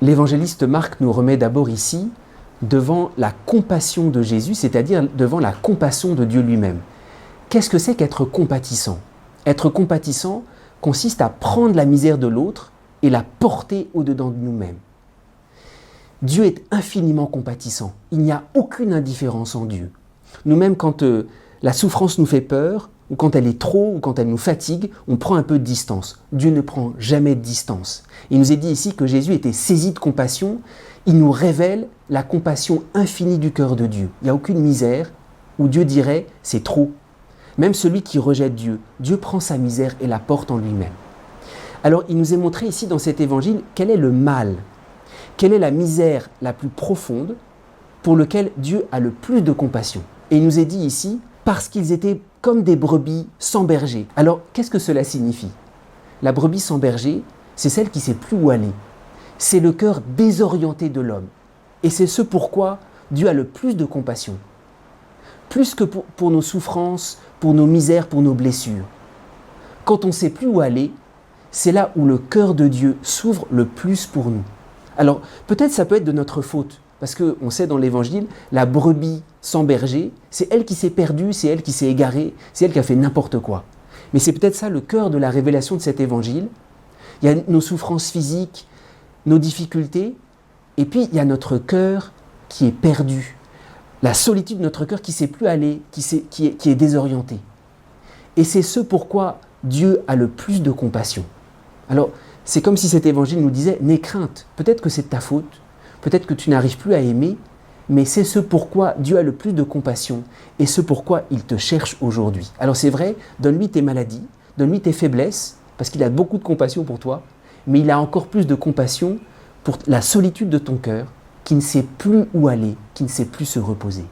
L'évangéliste Marc nous remet d'abord ici devant la compassion de Jésus, c'est-à-dire devant la compassion de Dieu lui-même. Qu'est-ce que c'est qu'être compatissant ? Être compatissant consiste à prendre la misère de l'autre et la porter au-dedans de nous-mêmes. Dieu est infiniment compatissant. Il n'y a aucune indifférence en Dieu. Nous-mêmes, quand la souffrance nous fait peur, ou quand elle est trop, ou quand elle nous fatigue, on prend un peu de distance. Dieu ne prend jamais de distance. Il nous est dit ici que Jésus était saisi de compassion. Il nous révèle la compassion infinie du cœur de Dieu. Il n'y a aucune misère où Dieu dirait « c'est trop ». Même celui qui rejette Dieu, Dieu prend sa misère et la porte en lui-même. Alors, il nous est montré ici dans cet évangile quel est le mal, quelle est la misère la plus profonde pour lequel Dieu a le plus de compassion. Et il nous est dit ici, parce qu'ils étaient comme des brebis sans berger. Alors, qu'est-ce que cela signifie ? La brebis sans berger, c'est celle qui ne sait plus où aller. C'est le cœur désorienté de l'homme. Et c'est ce pourquoi Dieu a le plus de compassion. Plus que pour nos souffrances, pour nos misères, pour nos blessures. Quand on ne sait plus où aller, c'est là où le cœur de Dieu s'ouvre le plus pour nous. Alors, peut-être ça peut être de notre faute, parce qu'on sait dans l'Évangile, la brebis sans berger, c'est elle qui s'est perdue, c'est elle qui s'est égarée, c'est elle qui a fait n'importe quoi. Mais c'est peut-être ça le cœur de la révélation de cet Évangile. Il y a nos souffrances physiques, nos difficultés, et puis il y a notre cœur qui est perdu. La solitude de notre cœur qui ne sait plus aller, qui est désorienté. Et c'est ce pourquoi Dieu a le plus de compassion. Alors, c'est comme si cet évangile nous disait « N'aie crainte, peut-être que c'est de ta faute, peut-être que tu n'arrives plus à aimer, mais c'est ce pourquoi Dieu a le plus de compassion et ce pourquoi il te cherche aujourd'hui. » Alors c'est vrai, donne-lui tes maladies, donne-lui tes faiblesses, parce qu'il a beaucoup de compassion pour toi, mais il a encore plus de compassion pour la solitude de ton cœur, qui ne sait plus où aller, qui ne sait plus se reposer.